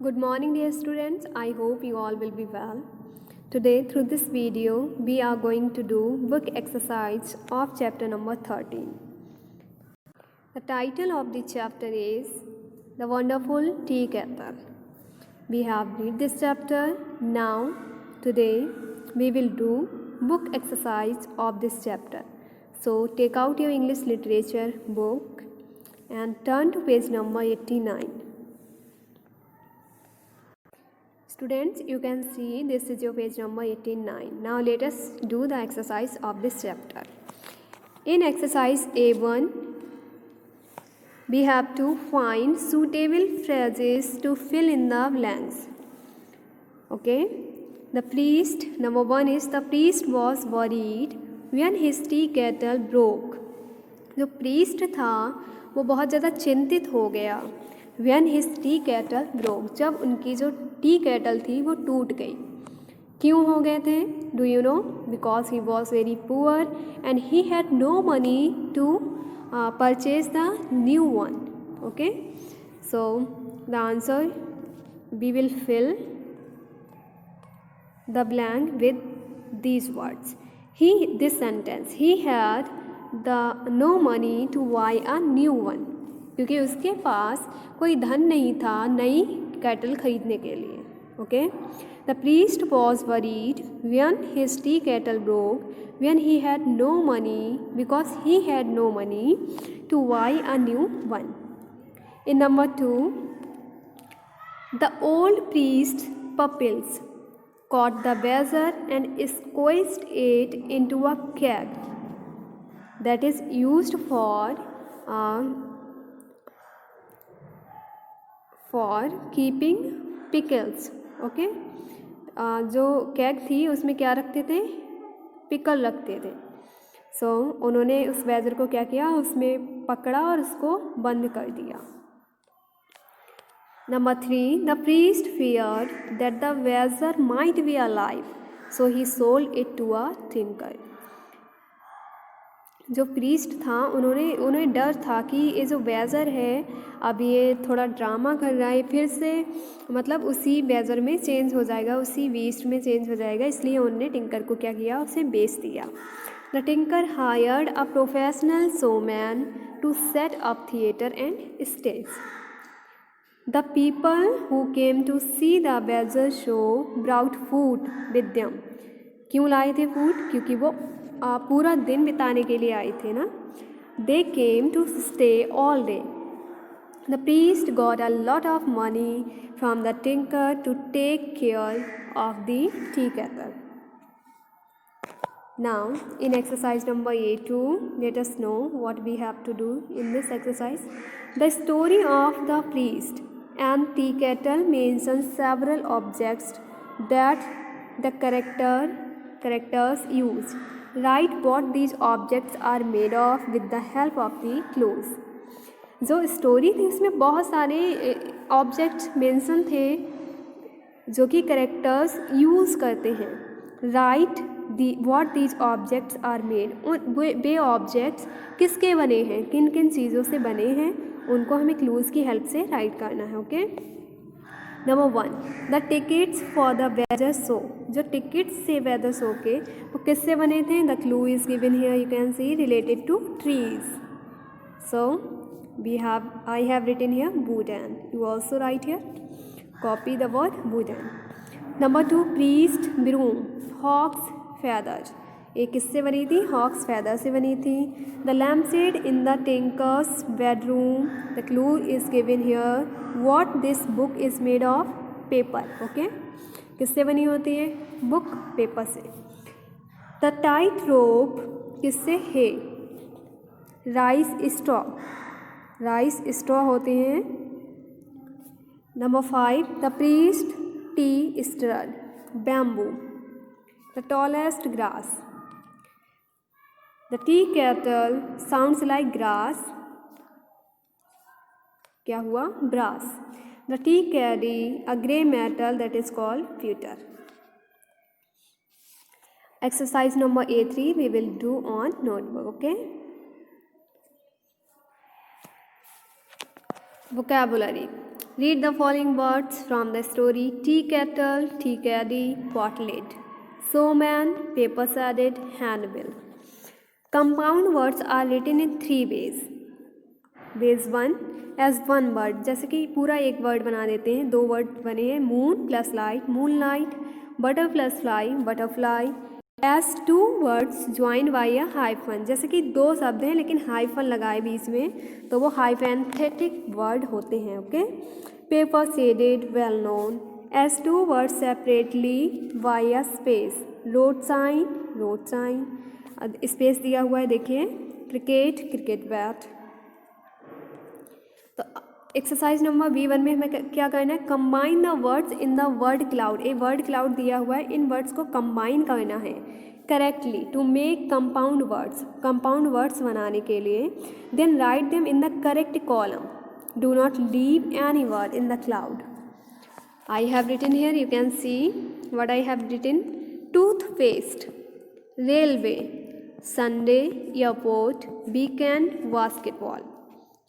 Good morning dear students, I hope you all will be well. Today through this video we are going to do book exercise of chapter number 13. The title of the chapter is The Wonderful Tea Kettle. We have read this chapter. Now today we will do book exercise of this chapter. So take out your English literature book and turn to page number 89. Students, you can see this is your page number 89. Now let us do the exercise of this chapter. In exercise A1, we have to find suitable phrases to fill in the blanks. Okay. The priest, number 1 is the priest was worried when his tea kettle broke. जो priest था वो बहुत ज़्यादा चिंतित हो गया when his tea kettle broke, जब उनकी जो टी केटल थी वो टूट गई. क्यों हो गए थे? Do you know? Because he was very poor and he had no money to purchase the new one. Okay, so the answer we will fill the blank with these words. This sentence, he had the no money to buy a new one, क्योंकि उसके पास कोई धन नहीं था नई kettle खरीदने के लिए. Okay, the priest was worried when his tea kettle broke when he had no money because he had no money to buy a new one. In number 2, the old priest pupils caught the bear and squeezed it into a keg that is used for keeping pickles. Okay, जो keg थी उसमें क्या रखते थे? Pickle रखते थे. सो उन्होंने उस वेजर को क्या किया? उसमें पकड़ा और उसको बंद कर दिया. Number 3, the priest feared that the weasel might be alive, so he sold it to a tinker. जो प्रीस्ट था उन्हें डर था कि ये जो वेजर है अब ये थोड़ा ड्रामा कर रहा है, फिर से मतलब उसी वेजर में चेंज हो जाएगा, उसी बीस्ट में चेंज हो जाएगा, इसलिए उन्होंने टिंकर को क्या किया? उसे बेच दिया. The tinker hired a professional showman to set up theatre and stage. The people who came to see the bear show brought food with them. क्यों लाए थे फूड? क्योंकि वो पूरा दिन बिताने के लिए आए थे ना. They came to stay all day. The priest got a lot of money from the tinker to take care of the tea kettle. Now, in exercise number A2, let us know what we have to do in this exercise. The story of the priest and tea kettle mentions several objects that the characters use. Write what these objects are made of with the help of the clues. जो story थी उसमें बहुत सारे objects mention थे जो कि characters use करते हैं. Write what these objects are made. वे ऑब्जेक्ट्स किसके बने हैं, किन किन चीज़ों से बने हैं, उनको हमें क्लूज़ की हेल्प से राइट करना है. Okay, number 1, the tickets for the weather show. जो टिकट्स से वेदर शो के वो किससे बने थे? The clue is given here, you can see related to trees. So I have written here wooden. You also write here, copy the word wooden. Number 2, priest broom, hawk's feathers. ये किससे बनी थी? Hawks feather से बनी थी. The lampshade in the tinker's bedroom. The clue is given here, what this book is made of? Paper. Okay, किससे बनी होती है बुक? पेपर से. द टाइट रोप किससे? है. Rice straw. राइस स्ट्रॉ होते हैं. Number 5, the priest tea stirred, bamboo. The tallest grass. The tea kettle sounds like grass. क्या हुआ? Brass. The tea caddy a grey metal that is called pewter. Exercise number A3 we will do on notebook. Okay. Vocabulary. Read the following words from the story. Tea kettle, tea caddy, pot lid. Showman, paper shaded, handbill. Compound words are written in 3 ways. Ways 1 as one word, जैसे कि पूरा एक word बना देते हैं. 2 word बने हैं. Moon plus light, moon light. Butter plus fly, butterfly. As 2 words joined by a hyphen, जैसे कि 2 शब्द हैं लेकिन हाइफन लगाए बीच में तो वो हाइफेंथेटिक वर्ड होते हैं. Okay. Paper shaded, well known. As 2 words separately by a space. Road sign, road sign. Space दिया हुआ है देखिए. Cricket, cricket bat. तो एक्सरसाइज नंबर B1 में हमें क्या करना है. Combine the words in the word cloud. एक वर्ड क्लाउड दिया हुआ है, इन वर्ड्स को कंबाइन करना है correctly to make compound words. Compound words बनाने के लिए then write them in the correct column. Do not leave any word in the cloud. I have written here, you can see what I have written. Toothpaste, railway, Sunday, airport, weekend, basketball.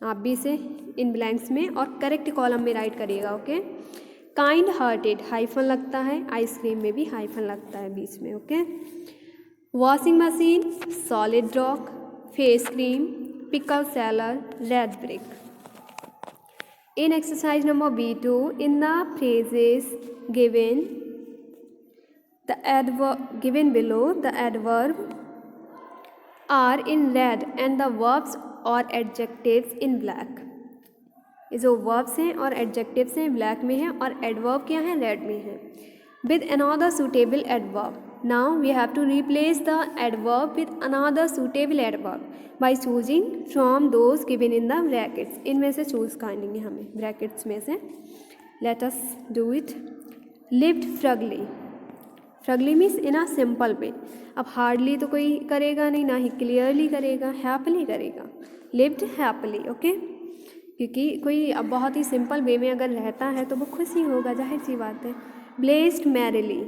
आप भी इसे इन blanks में और correct column में write करिएगा. Okay. Kind hearted, hyphen लगता है. आइसक्रीम में भी हाइफन लगता है बीच में. Okay. Washing machine, solid rock, face cream, pickle seller, red brick. In exercise number B2 in the phrases given below the adverb are in red and the verbs और adjectives इन black. ये जो verbs हैं और adjectives हैं black में हैं और adverb क्या हैं रेड में हैं. With another suitable adverb. Now we have to replace the adverb with another suitable adverb by choosing from those given in the brackets. इनमें से चूज करनी है हमें ब्रैकेट्स में से. Let us do it. Lived frugally. Frugally means in a simple way. अब hardly तो कोई करेगा नहीं, ना ही क्लियरली करेगा. हैप्पीली करेगा. Lived happily. ओके. क्योंकि कोई अब बहुत ही सिंपल वे में अगर रहता है तो वो खुशी होगा, जाहिर सी बात है. Blessed merrily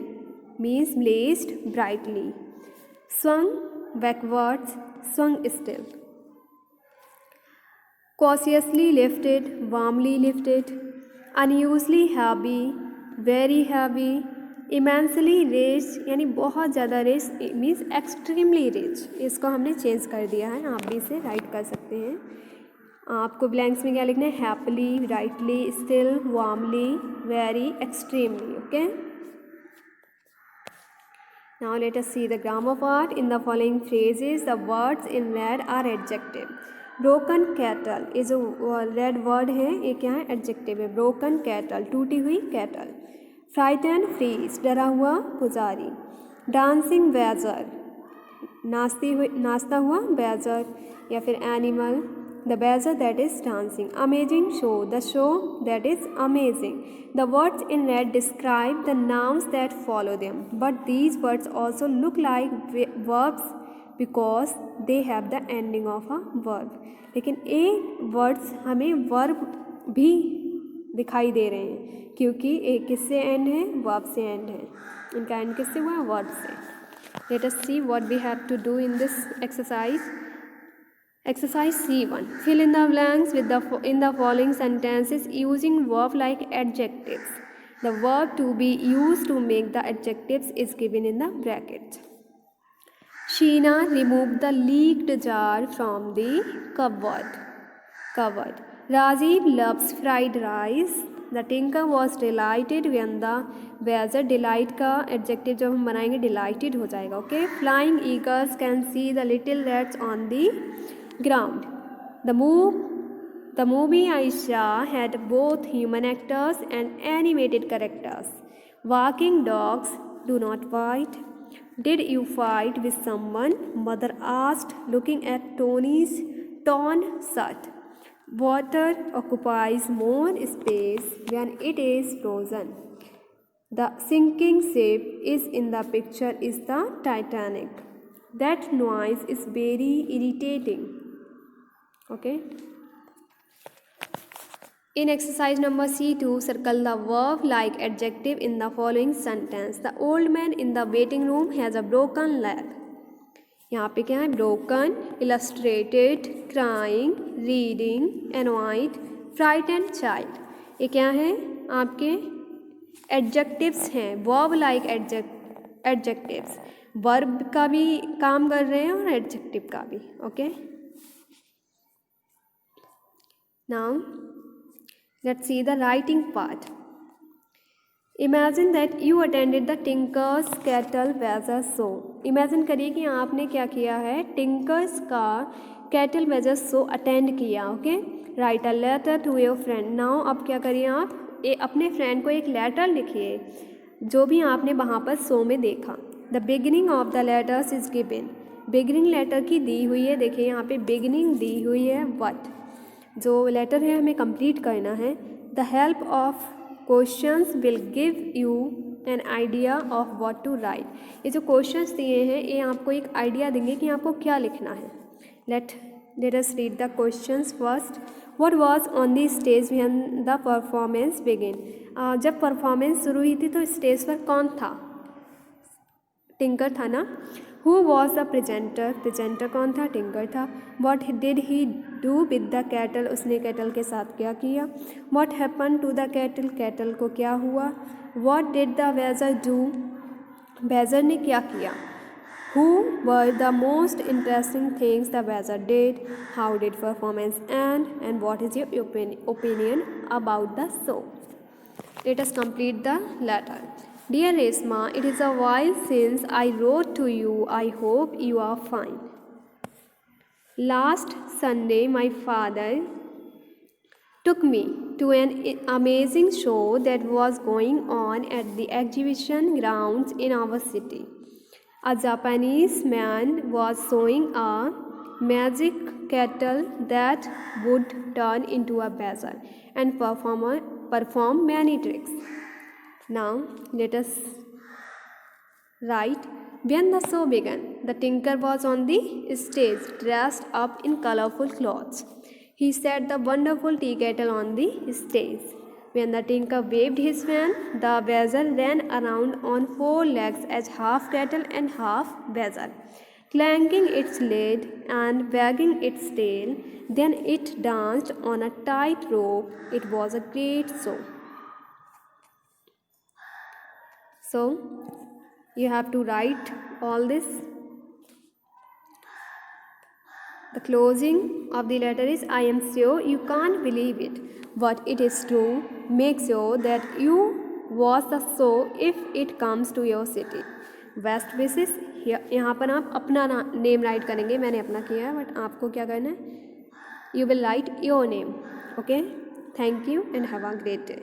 means blessed brightly. Swung backwards, swung still. Cautiously lifted, warmly lifted. Unusually heavy, very heavy. Immensely rich यानी बहुत ज़्यादा रिच मीन्स एक्सट्रीमली रिच. इसको हमने चेंज कर दिया है. आप भी इसे राइट कर सकते हैं. आपको ब्लैंक्स में क्या लिखना है. Happily, rightly, still, warmly, very, extremely. Okay. Now let us see the grammar part. In the following phrases the words in red are adjective. Broken cattle, ये जो रेड वर्ड है ये क्या है. एडजेक्टिव है. ब्रोकन कैटल, टूटी हुई cattle. Frighten freeze, डरा हुआ पुजारी. डांसिंग बेजर, नाचता हुआ बेजर या फिर animal. The badger that is dancing. Amazing show, the show that is amazing. The words in red describe the nouns that follow them but these words also look like verbs because they have the ending of a verb. लेकिन एक words हमें verb भी दिखाई दे रहे हैं क्योंकि एक किससे एंड है. वर्ब से एंड है. इनका एंड किससे हुआ है. वर्ब से. Let us see what we have to do in this exercise. Exercise C1. Fill in the blanks with in the following sentences using verb like adjectives. The verb to be used to make the adjectives is given in the bracket. Sheena removed the leaked jar from the cupboard. Rajiv loves fried rice. The tinker was delighted when the weather. delight का adjective जब हम बनाएंगे delighted हो जाएगा. Okay. Flying eagles can see the little rats on the ground. The movie I saw had both human actors and animated characters. Walking dogs do not bite. Did you fight with someone? Mother asked, looking at Tony's torn shirt. Water occupies more space when it is frozen. The sinking ship is in the picture is the Titanic. That noise is very irritating. Okay. In exercise number C2, circle the verb like adjective in the following sentence. The old man in the waiting room has a broken leg. यहाँ पे क्या है. broken, illustrated, crying, reading, annoyed, frightened child. ये क्या है आपके adjectives हैं, verb like adjectives, verb का भी काम कर रहे हैं और एडजेक्टिव का भी। Okay, now let's see the writing part. Imagine that you attended the Tinker's cattle wager show. Imagine करिए कि आपने क्या किया है, टिंकर्स का कैटल वेजर शो अटेंड किया। Okay, write a letter to your friend. Now अब क्या करिए आप, अपने फ्रेंड को एक लेटर लिखिए जो भी आपने वहाँ पर शो में देखा। The beginning of the letters is given. Beginning letter की दी हुई है, देखिए यहाँ पे बिगिनिंग दी हुई है, वट जो लेटर है हमें कंप्लीट करना है। The help of questions will give you an idea of what to write. ये जो क्वेश्चंस दिए हैं ये आपको एक आइडिया देंगे कि आपको क्या लिखना है। Let us read the questions first. What was on the stage when the performance begin. जब परफॉर्मेंस शुरू हुई थी तो स्टेज पर कौन था, टिंकर था ना। Who was the presenter, presenter कौन था, टिंकर था। What did he do with the cattle, उसने कैटल के साथ क्या किया। What happen to the cattle, cattle को क्या हुआ। What did the wager do, wager ने क्या किया। Who were the most interesting things the wager did, how did performance and what is your opinion about the show. Let us complete the letter. Dear Resma, it is a while since I wrote to you. I hope you are fine. Last Sunday, my father took me to an amazing show that was going on at the exhibition grounds in our city. A Japanese man was showing a magic kettle that would turn into a vessel and perform many tricks. Now let us write. When the show began, the tinker was on the stage dressed up in colorful clothes. He set the wonderful tea kettle on the stage. When the tinker waved his fan, the vessel ran around on four legs as half kettle and half vessel, clanking its lid and wagging its tail. Then it danced on a tight rope. It was a great show. So you have to write all this. The closing of the letter is, I am sure you can't believe it, but it is true. Make sure that you watch the show if it comes to your city. Best wishes. यहाँ पर आप अपना name right करेंगे, मैंने अपना किया है but आपको क्या करना है, you will write your name. Okay, thank you and have a great day.